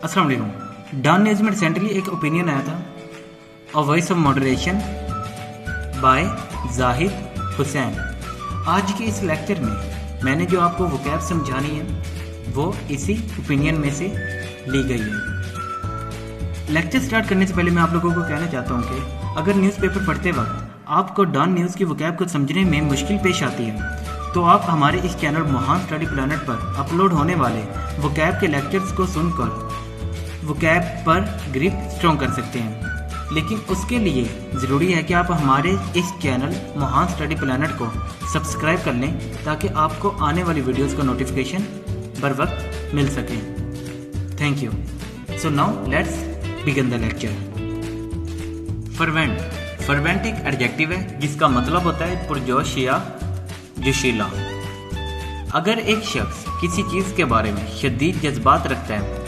अस्सलाम वालेकुम। Dawn news में रिसेंटली एक ओपिनियन आया था, a voice of moderation by Zahid Hussain. आज के इस लेक्चर में मैंने जो आपको वोकैब समझानी है वो इसी ओपिनियन में से ली गई है। लेक्चर स्टार्ट करने से पहले मैं आप लोगों को कहना चाहता हूँ कि अगर न्यूज़पेपर पढ़ते वक्त आपको डॉन न्यूज़ की वोकैब को समझने में मुश्किल पेश आती है तो आप हमारे इस चैनल महान स्टडी प्लैनेट पर अपलोड होने वाले वोकैब के लेक्चर्स को सुनकर वोकैब पर ग्रिप स्ट्रॉन्ग कर सकते हैं। लेकिन उसके लिए ज़रूरी है कि आप हमारे इस चैनल महान स्टडी प्लैनेट को सब्सक्राइब कर लें ताकि आपको आने वाली वीडियोस का नोटिफिकेशन बर वक्त मिल सके। Thank you. So now let's begin the lecture. Fervent. Fervent एक एडजेक्टिव है जिसका मतलब होता है पुरजोश या जोशीला। अगर एक शख्स किसी चीज़ के बारे में शदीद जज्बात रखता है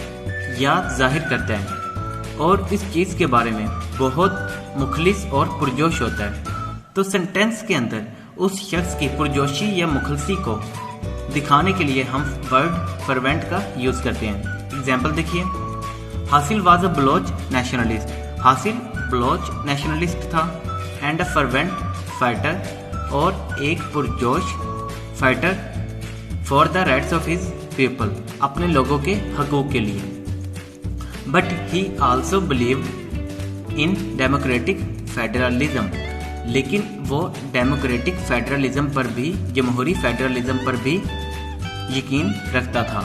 या जाहिर करता है और इस चीज़ के बारे में बहुत मुखलिस और पुरजोश होता है तो सेंटेंस के अंदर उस शख्स की पुरजोशी या मुखलसी को दिखाने के लिए हम वर्ड फर्वेंट का यूज़ करते हैं। एग्जाम्पल देखिए, Hasil was a Baloch nationalist. Hasil Baloch nationalist था एंड अ फर्वेंट फाइटर, और एक पुरजोश fighter for the rights of his people, अपने लोगों के हकूक़ के लिए। But he also believed in democratic federalism, लेकिन वो डेमोक्रेटिक फेडरलिज्म पर भी, जमहूरी फेडरलिज्म पर भी यकीन रखता था।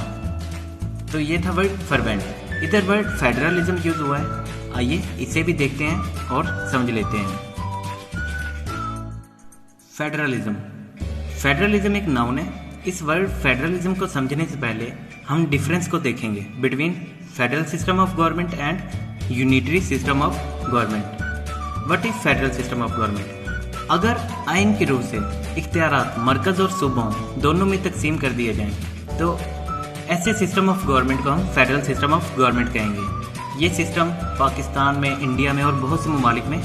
तो ये था वर्ड फर्वेंट। इधर वर्ड फेडरलिज्म यूज हुआ है, आइए इसे भी देखते हैं और समझ लेते हैं। फेडरलिज्म। फेडरलिज्म एक नाउन है। इस वर्ड फेडरलिज्म को समझने से पहले हम डिफरेंस को देखेंगे between federal system of government and unitary system of government. What is federal system of government? अगर आइन की रूह से इख्तियारात मरकज़ और सूबों दोनों में तकसीम कर दिए जाएं तो ऐसे सिस्टम ऑफ गवर्नमेंट को हम फेडरल सिस्टम ऑफ गवर्नमेंट कहेंगे। ये सिस्टम पाकिस्तान में, इंडिया में और बहुत से ममालिक में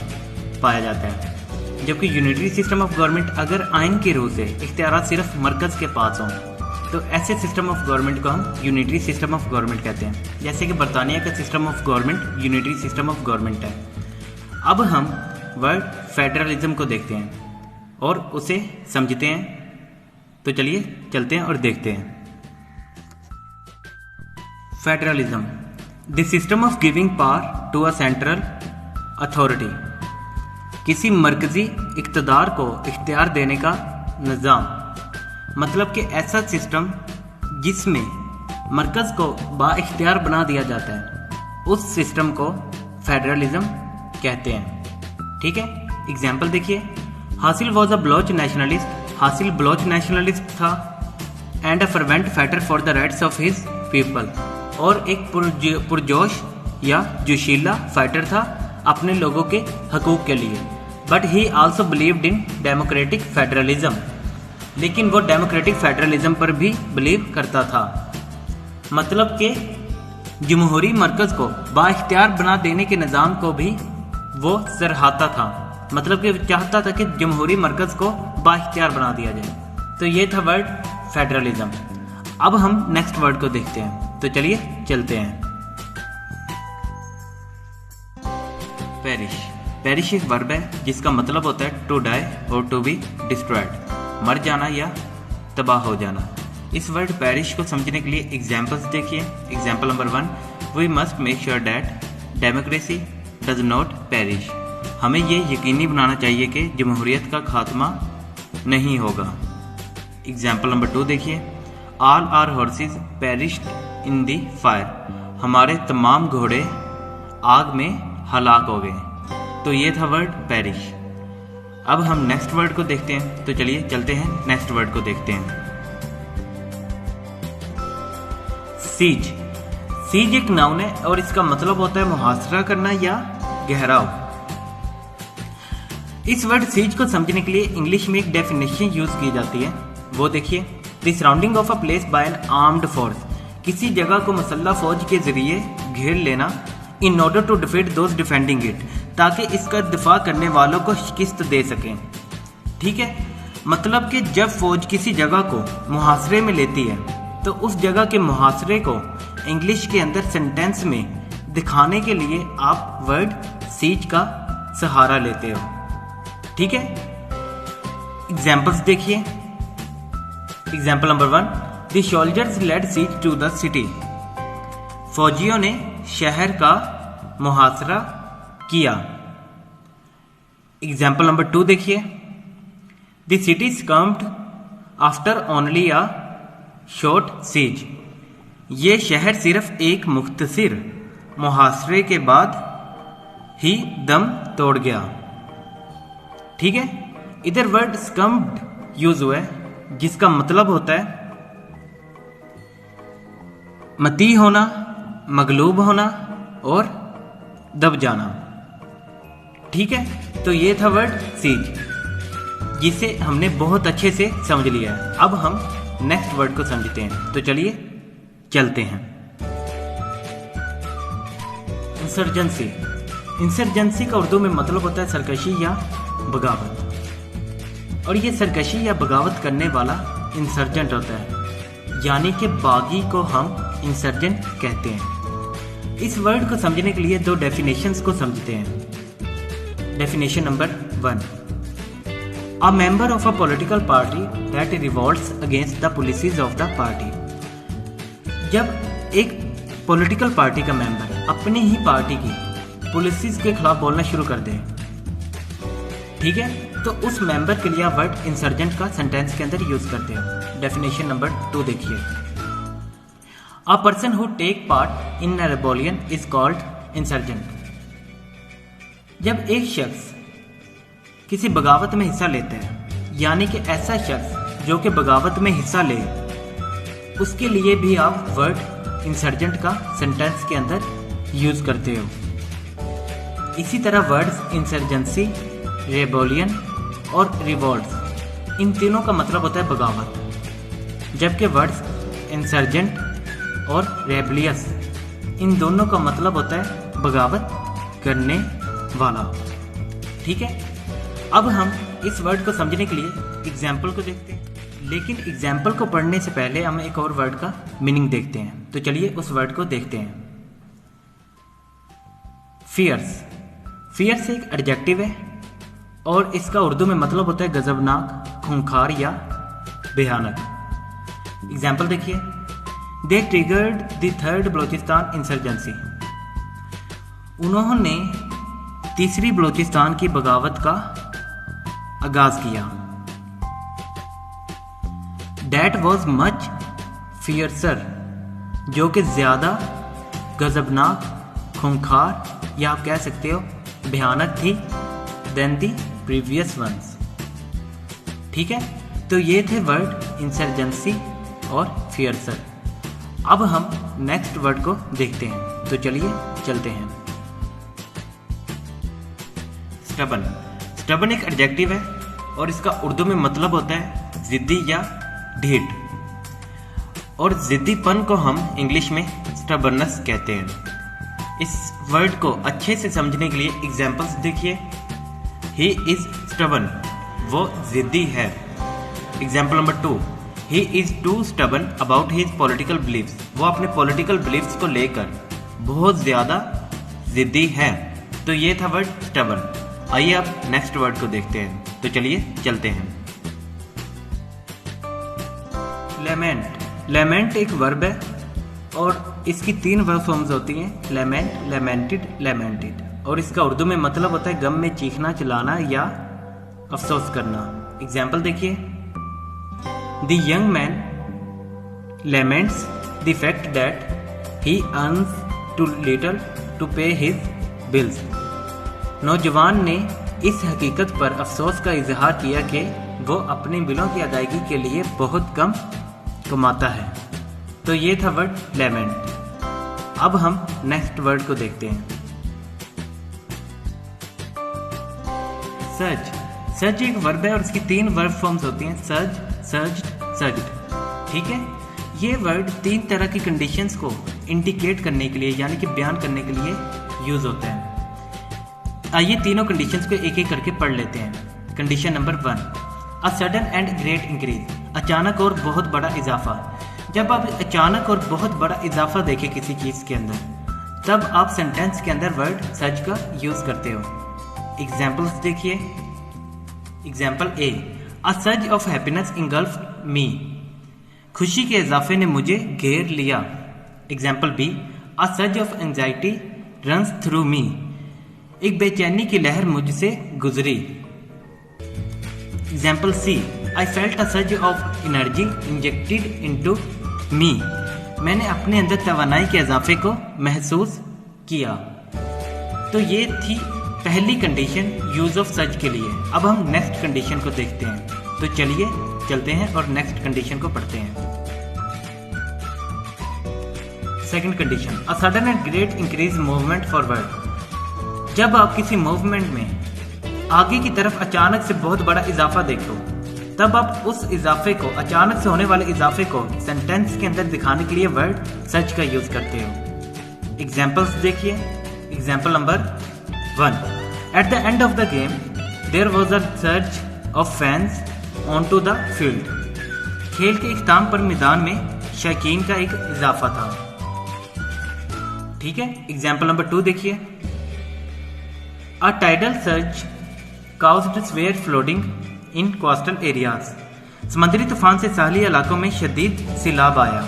पाया जाता है। जबकि यूनिटरी सिस्टम ऑफ गवर्नमेंट अगर आइन की रूह से इख्तियारात सिर्फ मरकज़ के पास हों तो ऐसे सिस्टम ऑफ गवर्नमेंट को हम यूनिटरी सिस्टम ऑफ गवर्नमेंट कहते हैं। जैसे कि बरतानिया का system of government unitary system of government है। अब हम वर्ड फेडरलिज्म को देखते हैं और उसे समझते हैं। तो चलिए चलते हैं और देखते हैं। Federalism, the system of giving power to a central authority, किसी मरकजी इक़्तिदार को इख्तियार देने का निज़ाम। मतलब कि ऐसा सिस्टम जिसमें मरकज़ को बाइख्तियार बना दिया जाता है, उस सिस्टम को फेडरलिज्म कहते हैं। ठीक है, एग्जाम्पल देखिए, हासिल was a Baloch nationalist. Hasil Baloch nationalist था and a fervent fighter for the rights of his people, और एक पुरजोश या जोशीला फाइटर था अपने लोगों के हकूक़ के लिए। But he also believed in democratic federalism, लेकिन वो डेमोक्रेटिक फेडरलिज्म पर भी बिलीव करता था। मतलब कि जमहूरी मरकज़ को बाइख्तियार बना देने के निज़ाम को भी वो सराहता था। मतलब कि चाहता था कि जमहूरी मरकज़ को बाइख्तियार बना दिया जाए। तो ये था वर्ड फेडरलिज्म। अब हम नेक्स्ट वर्ड को देखते हैं। तो चलिए चलते हैं। पेरिश। पेरिश एक वर्ब है जिसका मतलब होता है टू डाई और टू बी डिस्ट्रॉयड, मर जाना या तबाह हो जाना। इस वर्ड पेरिश को समझने के लिए एग्जाम्पल्स देखिए। Example number 1, we must make sure that democracy does not perish. हमें ये यकीनी बनाना चाहिए कि जमहूरियत का खात्मा नहीं होगा। एग्जाम्पल नंबर 2 देखिए, all our horses perished in the fire. हमारे तमाम घोड़े आग में हलाक हो गए। तो ये था वर्ड पेरिश। अब हम नेक्स्ट वर्ड को देखते हैं। तो चलिए चलते हैं नेक्स्ट वर्ड को देखते हैं। सीज। सीज एक नाउन है और इसका मतलब होता है मुहासरा करना या घेराव। इस वर्ड सीज को समझने के लिए इंग्लिश में एक डेफिनेशन यूज की जाती है, वो देखिए, the surrounding of a place by an armed force. किसी जगह को मुसल्लह फौज के जरिए घेर लेना, in order to defeat those defending it, ताकि इसका दिफा करने वालों को शिकस्त दे सकें। ठीक है, मतलब कि जब फौज किसी जगह को मुहासरे में लेती है तो उस जगह के मुहासरे को इंग्लिश के अंदर सेंटेंस में दिखाने के लिए आप वर्ड सीज का सहारा लेते हो। ठीक है, एग्जाम्पल्स देखिए। Example number 1, the soldiers laid siege to the city. फौजियों ने शहर का मुहासरा किया। एग्जाम्पल नंबर 2 देखिए, the city succumbed after only a short siege. ये शहर सिर्फ एक मुख्तसिर मुहासरे के बाद ही दम तोड़ गया। ठीक है, इधर वर्ड स्कम्ड यूज हुआ है जिसका मतलब होता है मती होना, मगलूब होना और दब जाना। ठीक है, तो ये था वर्ड सीज जिसे हमने बहुत अच्छे से समझ लिया है। अब हम नेक्स्ट वर्ड को समझते हैं, तो चलिए चलते हैं। इंसर्जेंसी। इंसर्जेंसी का उर्दू में मतलब होता है सरकशी या बगावत, और ये सरकशी या बगावत करने वाला इंसर्जेंट होता है, यानी कि बागी को हम इंसर्जेंट कहते हैं। इस वर्ड को समझने के लिए दो डेफिनेशंस को समझते हैं। Definition number 1, a member of a political party that revolts against the policies of the party. जब एक पॉलिटिकल पार्टी का मेंबर अपनी ही पार्टी की पॉलिसीज के खिलाफ बोलना शुरू कर दे, ठीक है, तो उस मेंबर के लिए वर्ड इंसर्जेंट का सेंटेंस के अंदर यूज करते हैं। डेफिनेशन नंबर 2 देखिए, a person who take part in a rebellion is called insurgent. जब एक शख्स किसी बगावत में हिस्सा लेता है, यानी कि ऐसा शख्स जो कि बगावत में हिस्सा ले, उसके लिए भी आप वर्ड इंसर्जेंट का सेंटेंस के अंदर यूज करते हो। इसी तरह वर्ड्स इंसर्जेंसी, रेबोलियन और रिवोल्ट, इन तीनों का मतलब होता है बगावत, जबकि वर्ड्स इंसर्जेंट और रेबलियस, इन दोनों का मतलब होता है बगावत करने वाला। ठीक है, अब हम इस वर्ड को समझने के लिए एग्जाम्पल को देखते हैं, लेकिन एग्जाम्पल को पढ़ने से पहले हम एक और वर्ड का मीनिंग देखते हैं। तो चलिए उस वर्ड को देखते हैं। फियर्स। फियर्स एक एडजेक्टिव है और इसका उर्दू में मतलब होता है गजबनाक, खूंखार या भयानक। एग्जाम्पल देखिए, they triggered the third Balochistan insurgency. उन्होंने तीसरी बलोचिस्तान की बगावत का आगाज किया। That was much fiercer, जो कि ज्यादा गजबनाक, खूंखार या आप कह सकते हो भयानक थी than the previous ones। ठीक है, तो ये थे वर्ड इंसर्जेंसी और फियरसर। अब हम नेक्स्ट वर्ड को देखते हैं, तो चलिए चलते हैं। स्टबन। स्टबन एक एडजेक्टिव है और इसका उर्दू में मतलब होता है जिद्दी या ढीठ, और जिद्दीपन को हम इंग्लिश में स्टबर्नस कहते हैं। इस वर्ड को अच्छे से समझने के लिए एग्जाम्पल्स देखिए। ही इज स्टबन, वो जिद्दी है। Example number 2, he is too stubborn about his political beliefs. वो अपने पॉलिटिकल बिलीव्स को लेकर बहुत ज्यादा जिद्दी है। तो ये था वर्ड स्टबन। आइए अब नेक्स्ट वर्ड को देखते हैं, तो चलिए चलते हैं। लेमेंट। लेमेंट एक वर्ब है और इसकी 3 वर्ब फॉर्म्स होती हैं, लेमेंट, लेमेंटेड, लेमेंटेड, और इसका उर्दू में मतलब होता है गम में चीखना, चिल्लाना या अफसोस करना। एग्जाम्पल देखिए, the young man laments the fact that he earns too little to pay his bills. नौजवान ने इस हकीकत पर अफसोस का इजहार किया कि वो अपने बिलों की अदायगी के लिए बहुत कम कमाता है। तो ये था वर्ड लेमेंट। अब हम नेक्स्ट वर्ड को देखते हैं। सर्ज। सर्ज एक वर्ब है और इसकी 3 वर्ब फॉर्म्स होती हैं, सर्ज, सर्ज्ड, सर्ज्ड। ठीक है, ये वर्ड 3 तरह की कंडीशंस को इंडिकेट करने के लिए यानी कि बयान करने के लिए यूज होते हैं। आइए तीनों कंडीशंस को एक एक करके पढ़ लेते हैं। Condition number 1, a sudden and great increase, अचानक और बहुत बड़ा इजाफा। जब आप अचानक और बहुत बड़ा इजाफा देखें किसी चीज़ के अंदर, तब आप सेंटेंस के अंदर वर्ड सच का यूज़ करते हो। एग्जाम्पल्स देखिए। Example A, a surge of happiness engulfed me. खुशी के इजाफे ने मुझे घेर लिया। Example B, a surge of anxiety runs through me. एक बेचैनी की लहर मुझसे गुजरी। Example C, I felt a surge of energy injected into me. मैंने अपने अंदर तवानाई के इजाफे को महसूस किया। तो ये थी पहली कंडीशन यूज ऑफ सच के लिए। अब हम नेक्स्ट कंडीशन को देखते हैं। तो चलिए चलते हैं और नेक्स्ट कंडीशन को पढ़ते हैं। Second condition, a sudden and great increase movement forward. जब आप किसी मूवमेंट में आगे की तरफ अचानक से बहुत बड़ा इजाफा देखो, तब आप उस इजाफे को, अचानक से होने वाले इजाफे को सेंटेंस के अंदर दिखाने के लिए वर्ड सच का यूज करते हो। एग्जाम्पल्स देखिए। Example number 1, at the end of the game there was a surge of fans on to the field. खेल के इख्ताम पर मैदान में शायकीन का एक इजाफा था। ठीक है। एग्जाम्पल नंबर 2 देखिए। A tidal surge caused severe flooding in coastal areas। समुद्री तूफान से साहली इलाकों में शदीद सैलाब आया।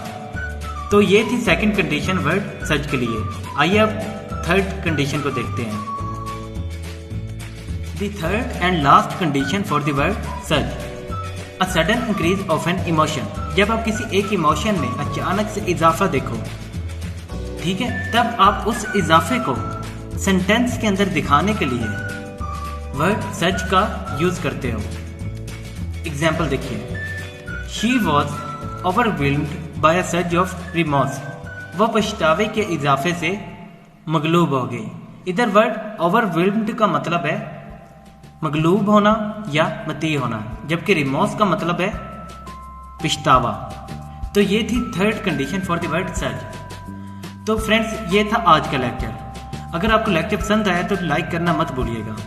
तो ये थी सेकंड कंडीशन वर्ड सच के लिए। आइए अब थर्ड कंडीशन को देखते हैं। The third and last condition for the word such, a sudden increase of an emotion. जब आप किसी एक इमोशन में अचानक से इजाफा देखो, ठीक है, तब आप उस इजाफे को सेंटेंस के अंदर दिखाने के लिए वर्ड सच का यूज करते हो। एग्जाम्पल देखिए। She was overwhelmed bye a surge of remorse. वह पछतावे के इजाफे से मगलूब हो गई। इधर वर्ड ओवरवेल्म्ड का मतलब है मगलूब होना या मती होना, जबकि रिमोर्स का मतलब है पछतावा। तो ये थी third condition for the word such. तो फ्रेंड्स, ये था आज का लेक्चर। अगर आपको लेक्चर पसंद आया तो लाइक करना मत भूलिएगा।